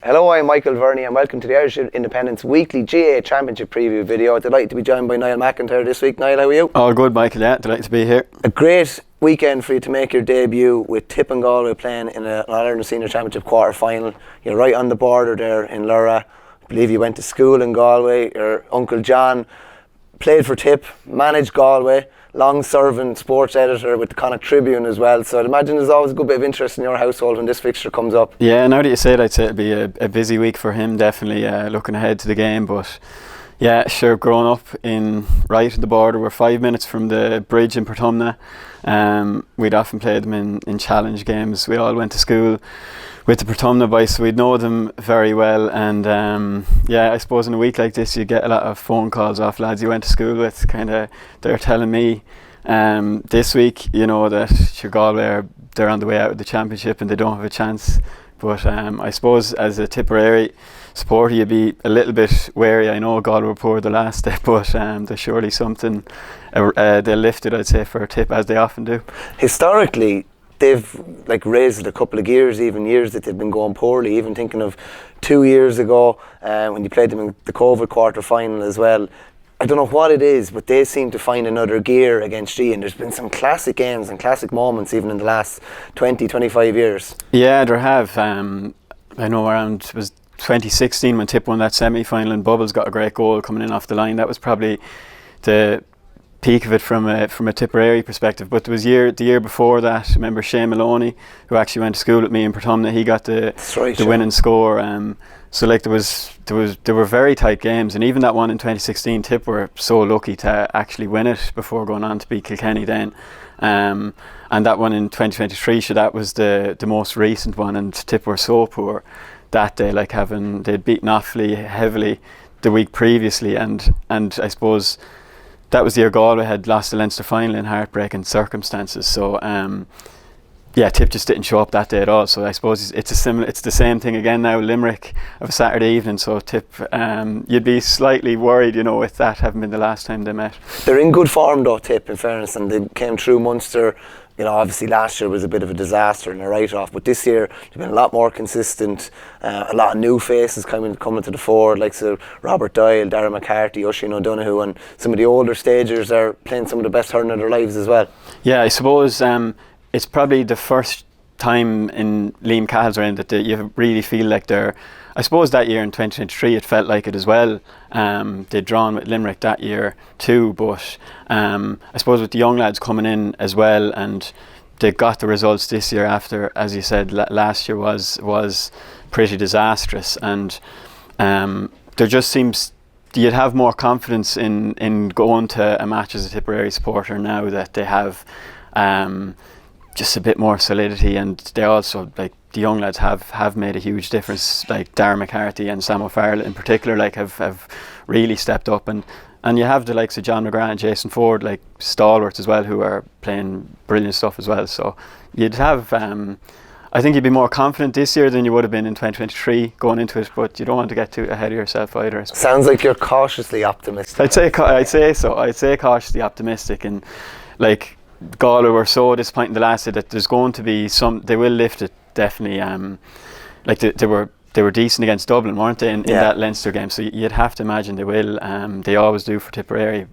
Hello, I'm Michael Verney and welcome to the Irish Independent's weekly GAA Championship preview video. Delighted to be joined by Niall McIntyre this week. Niall, how are you? All good, Michael, yeah, delighted to be here. A great weekend for you to make your debut with Tip and Galway playing in an All-Ireland Senior Championship quarter-final. You're right on the border there in Lura. I believe you went to school in Galway. Your Uncle John played for Tip, managed Galway, long-serving sports editor with the Connacht Tribune as well, so I'd imagine there's always a good bit of interest in your household when this fixture comes up. Yeah, now that you say it, I'd say it'll be a busy week for him, definitely looking ahead to the game, but yeah, sure, growing up right at the border, we're 5 minutes from the bridge in Portumna. We'd often play them in challenge games. We all went to school with the Portumna boys, so we'd know them very well, and yeah, I suppose in a week like this you get a lot of phone calls off lads you went to school with, they're telling me this week, you know, that Galway they're on the way out of the championship and they don't have a chance, but I suppose as a Tipperary supporter you'd be a little bit wary. I know Galway were poor the last step, but there's surely something they'll lift it, I'd say, for a Tip, as they often do. Historically they've raised it a couple of gears, even years that they've been going poorly, even thinking of 2 years ago when you played them in the COVID quarter-final as well. I don't know what it is, but they seem to find another gear against G, and there's been some classic games and classic moments even in the last 20-25 years. Yeah, there have. I know around, it was 2016 when Tip won that semi-final and Bubbles got a great goal coming in off the line. That was probably the peak of it from a Tipperary perspective, but there was the year before that. I remember Shane Maloney, who actually went to school with me in Portumna, he got the winning score. So there were very tight games, and even that one in 2016, Tip were so lucky to actually win it before going on to beat Kilkenny then. And that one in 2023, that was the most recent one, and Tip were so poor that day, they'd beaten Offaly heavily the week previously, and I suppose that was the year Galway had lost the Leinster final in heartbreaking circumstances. So yeah, Tip just didn't show up that day at all. So I suppose it's the same thing again now. Limerick of a Saturday evening. So Tip, you'd be slightly worried, you know, with that having been the last time they met. They're in good form though, Tip, in fairness, and they came through Munster. You know, obviously last year was a bit of a disaster and a write-off, but this year they've been a lot more consistent. A lot of new faces coming to the fore, like Robert Doyle, Darragh McCarthy, Oisin O'Donoghue, and some of the older stagers are playing some of the best hurling of their lives as well. Yeah, I suppose it's probably the first time in Liam Cahill's reign that you really feel like they're. I suppose that year in 2023 it felt like it as well. They'd drawn with Limerick that year too, but I suppose with the young lads coming in as well, and they got the results this year after, as you said, last year was pretty disastrous, and there just seems you'd have more confidence in going to a match as a Tipperary supporter now that they have just a bit more solidity, and they also, the young lads have made a huge difference, like Darragh McCarthy and Sam O'Farrell in particular, have really stepped up, and you have the likes of John McGrath and Jason Ford, stalwarts as well, who are playing brilliant stuff as well. So you'd have I think you'd be more confident this year than you would have been in 2023 going into it, but you don't want to get too ahead of yourself either. Sounds like you're cautiously optimistic. I'd say so. I'd say cautiously optimistic, and Galway were so disappointing the last day that there's going to be they will lift it definitely. They were decent against Dublin, weren't they, in that Leinster game? So you'd have to imagine they will. They always do for Tipperary.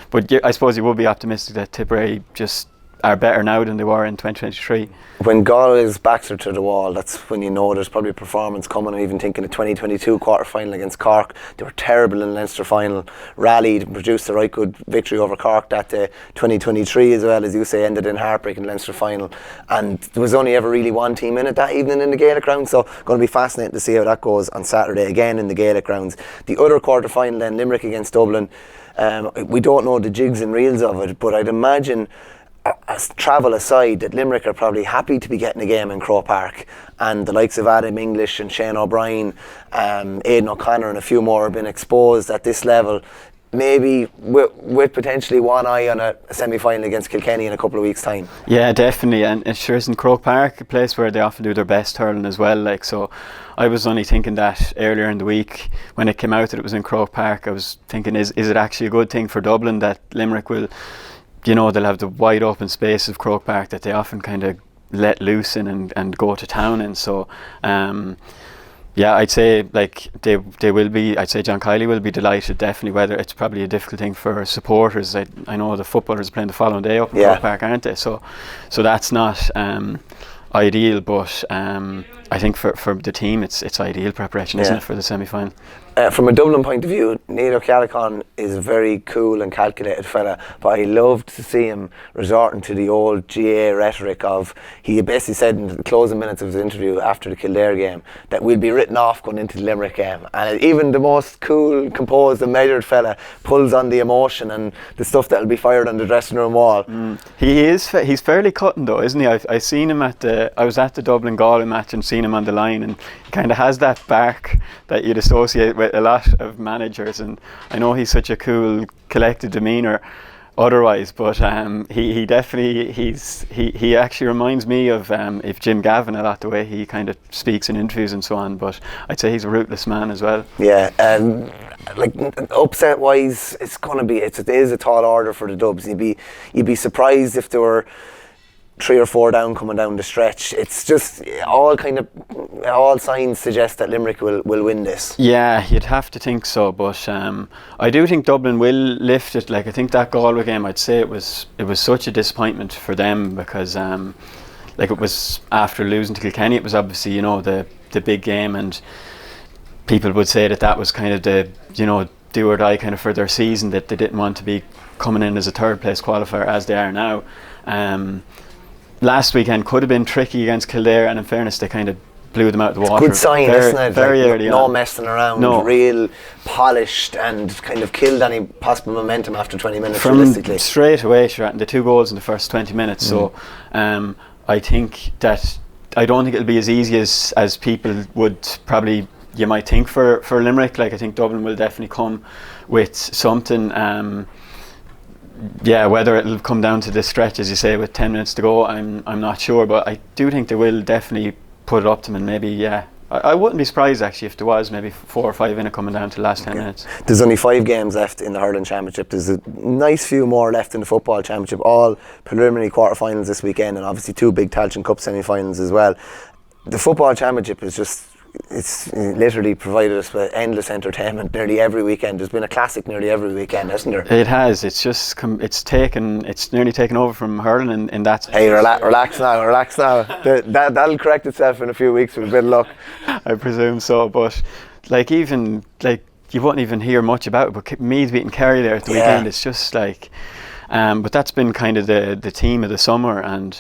But I suppose you would be optimistic that Tipperary just are better now than they were in 2023. When Galway's backs are to the wall, that's when you know there's probably a performance coming. I'm even thinking of 2022 quarter-final against Cork. They were terrible in the Leinster final, rallied and produced a right good victory over Cork that day. 2023 as well, as you say, ended in heartbreak in the Leinster final, and there was only ever really one team in it that evening in the Gaelic grounds, so going to be fascinating to see how that goes on Saturday again in the Gaelic grounds. The other quarter-final then, Limerick against Dublin, we don't know the jigs and reels of it, but I'd imagine, as travel aside, that Limerick are probably happy to be getting a game in Croke Park, and the likes of Adam English and Shane O'Brien, Aidan O'Connor and a few more have been exposed at this level, maybe with potentially one eye on a semi-final against Kilkenny in a couple of weeks' time. Yeah, definitely, and it sure isn't Croke Park, a place where they often do their best hurling as well. So I was only thinking that earlier in the week when it came out that it was in Croke Park. I was thinking, is it actually a good thing for Dublin that Limerick will, they'll have the wide open space of Croke Park that they often kind of let loose in and go to town in. So Yeah, I'd say like they will be. I'd say John Kiley will be delighted. Definitely, whether it's probably a difficult thing for supporters. I know the footballers are playing the following day up in Croke Park, aren't they? So that's not ideal. But I think for the team, it's ideal preparation, isn't it, for the semi-final? From a Dublin point of view, Neil O'Callaghan is a very cool and calculated fella, but I loved to see him resorting to the old GAA rhetoric of, he basically said in the closing minutes of his interview after the Kildare game that we'll be written off going into the Limerick game, and even the most cool, composed and measured fella pulls on the emotion and the stuff that'll be fired on the dressing room wall. He's fairly cutting though, isn't he? I seen him I was at the Dublin Galway match and seen him on the line, and he kind of has that bark that you'd associate with a lot of managers, and I know he's such a cool, collected demeanour otherwise, but he definitely he actually reminds me of if Jim Gavin a lot, the way he kind of speaks in interviews and so on, but I'd say he's a ruthless man as well. Yeah, like upset wise, it is a tall order for the Dubs. You'd be surprised if there were 3 or 4 down coming down the stretch. It's just all signs suggest that Limerick will win this. Yeah, you'd have to think so, but I do think Dublin will lift it. Like, I think that Galway game, I'd say it was such a disappointment for them, because like, it was after losing to Kilkenny, it was obviously, you know, the big game, and people would say that was kind of the, you know, do or die kind of for their season, that they didn't want to be coming in as a third place qualifier as they are now. Last weekend could have been tricky against Kildare, and in fairness, they kind of blew them out of the water. Good sign, isn't it? Very like, early no on. messing around, real polished, and kind of killed any possible momentum after 20 minutes realistically. Straight away, Sharon, the 2 goals in the first 20 minutes. So I think that, I don't think it'll be as easy as people would probably, you might think, for Limerick. Like, I think Dublin will definitely come with something. Yeah, whether it'll come down to the stretch, as you say, with 10 minutes to go, I'm not sure, but I do think they will definitely put it up to them, and maybe, I wouldn't be surprised actually if there was maybe 4 or 5 in it coming down to the last 10 minutes. There's only 5 games left in the Hurling Championship. There's a nice few more left in the Football Championship, all preliminary quarterfinals this weekend, and obviously 2 big Tailteann Cup semi-finals as well. The Football Championship is just, it's literally provided us with endless entertainment nearly every weekend. There's been a classic nearly every weekend, hasn't there? It has. It's just it's nearly taken over from hurling in that sense. Hey, relax now. That'll correct itself in a few weeks with a bit of luck. I presume so, but like, even like, you wouldn't even hear much about it, but Meath beating Kerry there at the weekend, it's just like, but that's been kind of the theme of the summer, and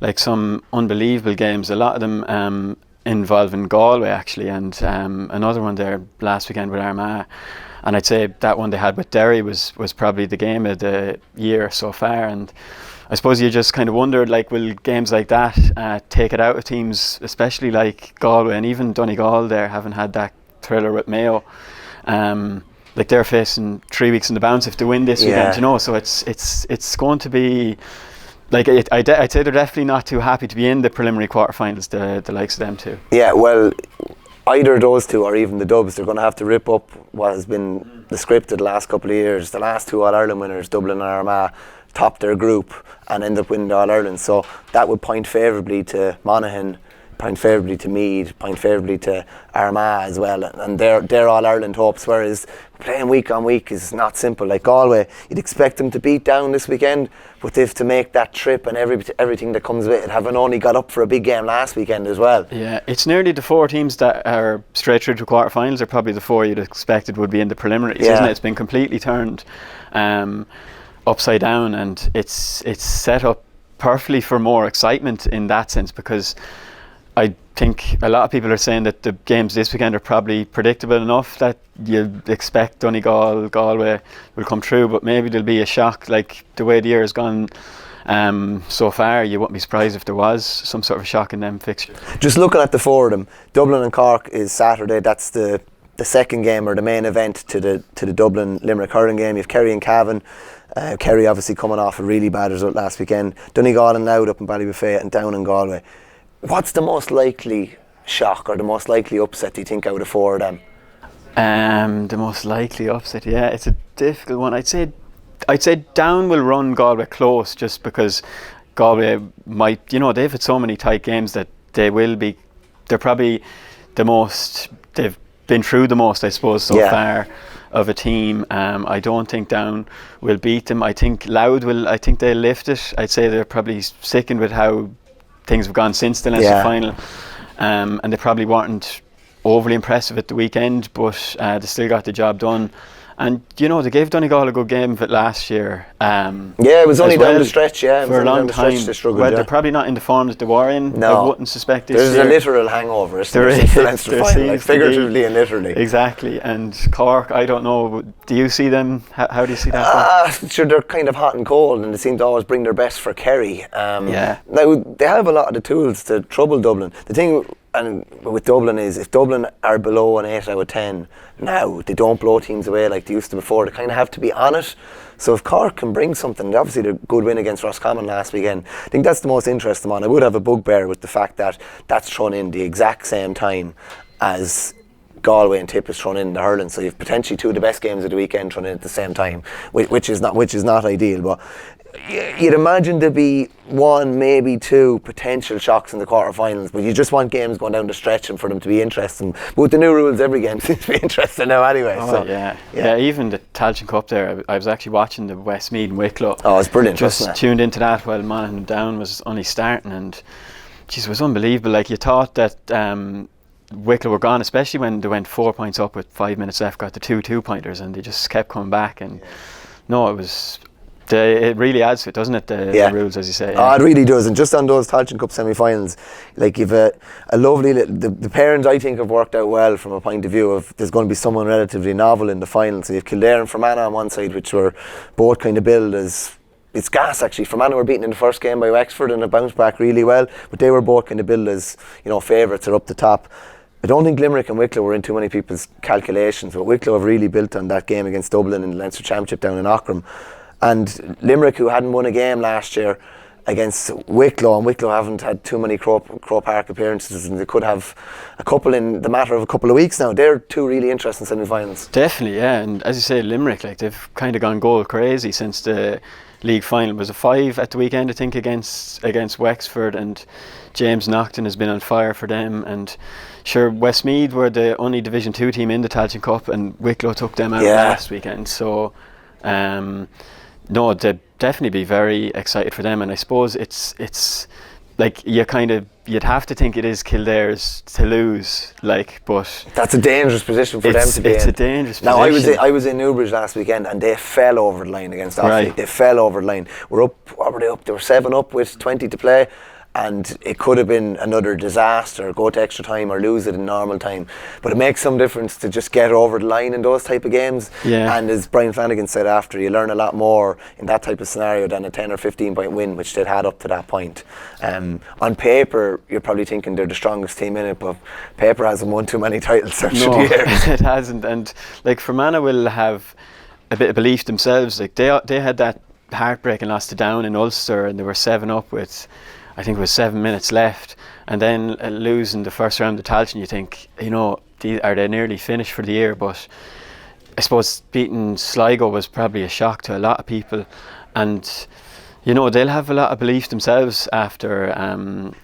like some unbelievable games, a lot of them involving Galway actually, and another one there last weekend with Armagh, and I'd say that one they had with Derry was probably the game of the year so far. And I suppose you just kind of wondered, like, will games like that take it out of teams, especially like Galway, and even Donegal there haven't had that thriller with Mayo. Like, they're facing 3 weeks in the bounce if they win this weekend, you know, so it's going to be like, I'd say they're definitely not too happy to be in the preliminary quarterfinals, the likes of them too. Yeah, well, either of those two, or even the Dubs, they're going to have to rip up what has been the script of the last couple of years. The last 2 All-Ireland winners, Dublin and Armagh, topped their group and ended up winning the All-Ireland. So that would point favourably to Monaghan, point favourably to Meath, point favourably to Armagh as well, and they're All-Ireland hopes, whereas playing week on week is not simple. Like Galway, you'd expect them to beat down this weekend, but they've to make that trip and everything that comes with it, having only got up for a big game last weekend as well. Yeah, it's nearly the 4 teams that are straight through to quarterfinals are probably the 4 you'd expected would be in the preliminaries, isn't it? It's been completely turned upside down, and it's set up perfectly for more excitement in that sense, because I think a lot of people are saying that the games this weekend are probably predictable enough that you expect Donegal, Galway will come through, but maybe there'll be a shock. Like, the way the year has gone so far, you wouldn't be surprised if there was some sort of shock in them fixtures. Just looking at the 4 of them, Dublin and Cork is Saturday. That's the second game, or the main event to the Dublin Limerick hurling game. You have Kerry and Cavan. Kerry obviously coming off a really bad result last weekend. Donegal and Louth up in Ballybuffet, and down in Galway. What's the most likely shock, or the most likely upset, do you think, out of 4 of them? The most likely upset, it's a difficult one. I'd say Down will run Galway close, just because Galway might, they've had so many tight games that they're the most. They've been through the most, I suppose, so far of a team. I don't think Down will beat them. I think Louth will. I think they'll lift it. I'd say they're probably sticking with how things have gone since the Leinster final, and they probably weren't overly impressive at the weekend, but they still got the job done. And you know, they gave Donegal a good game of it last year. It was only down the stretch, for a long time. They struggled, they're probably not in the form that they were in. No. I wouldn't suspect this There's year. a literal hangover, isn't there, since the Leinster final, like figuratively and literally. Exactly. And Cork, I don't know. Do you see them? How do you see that? Sure, they're kind of hot and cold, and they seem to always bring their best for Kerry. Now they have a lot of the tools to trouble Dublin. The thing. And with Dublin is, if Dublin are below an 8 out of 10 now, they don't blow teams away like they used to before. They kind of have to be on it. So if Cork can bring something, obviously the good win against Roscommon last weekend, I think that's the most interesting one. I would have a bugbear with the fact that that's thrown in the exact same time as Galway and Tip is thrown in the hurling, so you've potentially two of the best games of the weekend thrown in at the same time, which is not ideal. But you'd imagine there'd be one, maybe two potential shocks in the quarterfinals, but you just want games going down the stretch and for them to be interesting. But with the new rules, every game seems to be interesting now anyway. Even the Tailteann Cup there, I was actually watching the Westmeath and Wicklow. Oh, it's brilliant. Just tuned into that while Monaghan Down was only starting, and geez, it was unbelievable. Like, you thought that Wicklow were gone, especially when they went 4 points up with 5 minutes left, got the 2 pointers, and they just kept coming back. And no, it was. It really adds to it, doesn't it? The rules, as you say. Oh, it really does. And just on those Tailteann Cup semi-finals, like, you've a lovely the parents, I think, have worked out well from a point of view of there's going to be someone relatively novel in the final. So you've Kildare and Fermanagh on one side, which were both kind of billed as. It's gas, actually. Fermanagh were beaten in the first game by Wexford and it bounced back really well, but they were both kind of billed as, favourites or up the top. I don't think Limerick and Wicklow were in too many people's calculations, but Wicklow have really built on that game against Dublin in the Leinster Championship down in Auckram. And Limerick, who hadn't won a game last year against Wicklow, and Wicklow haven't had too many Croke Park appearances, and they could have a couple in the matter of a couple of weeks now. They're two really interesting semi-finals. Definitely, yeah. And as you say, Limerick, like, they've kind of gone goal crazy since the league final. It was a 5 at the weekend, I think, against Wexford, and James Naughton has been on fire for them. And sure, Westmeath were the only Division 2 team in the Tailteann Cup, and Wicklow took them out last weekend. So no, they'd definitely be very excited for them. And I suppose it's like, you'd have to think it is Kildare's to lose, like, but that's a dangerous position for them to be in. It's a dangerous position. Now, I was in Newbridge last weekend and they fell over the line against Offaly. Right. They fell over the line. What were they up? They were 7 up with 20 to play. And it could have been another disaster, go to extra time or lose it in normal time. But it makes some difference to just get over the line in those type of games. Yeah. And as Brian Flanagan said after, you learn a lot more in that type of scenario than a 10 or 15 point win, which they'd had up to that point. On paper, you're probably thinking they're the strongest team in it, but paper hasn't won too many titles through the years. It hasn't. And like, Fermanagh will have a bit of belief themselves. Like, they had that heartbreaking loss to Down in Ulster, and they were 7 up with, I think it was 7 minutes left, and then losing the first round of Tailteann, you think, are they nearly finished for the year? But I suppose beating Sligo was probably a shock to a lot of people, and they'll have a lot of belief themselves after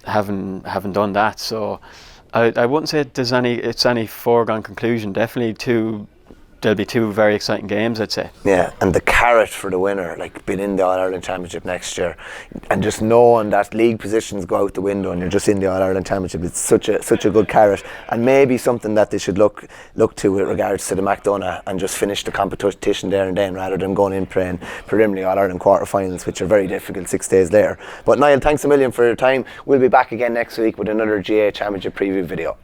having done that. So I wouldn't say it's any foregone conclusion. Definitely there'll be 2 very exciting games, I'd say. Yeah, and the carrot for the winner, like being in the All-Ireland Championship next year, and just knowing that league positions go out the window and you're just in the All-Ireland Championship, it's such a good carrot, and maybe something that they should look to with regards to the McDonagh, and just finish the competition there and then, rather than going in playing preliminary All-Ireland quarterfinals, which are very difficult 6 days later. But Niall, thanks a million for your time. We'll be back again next week with another GAA Championship preview video.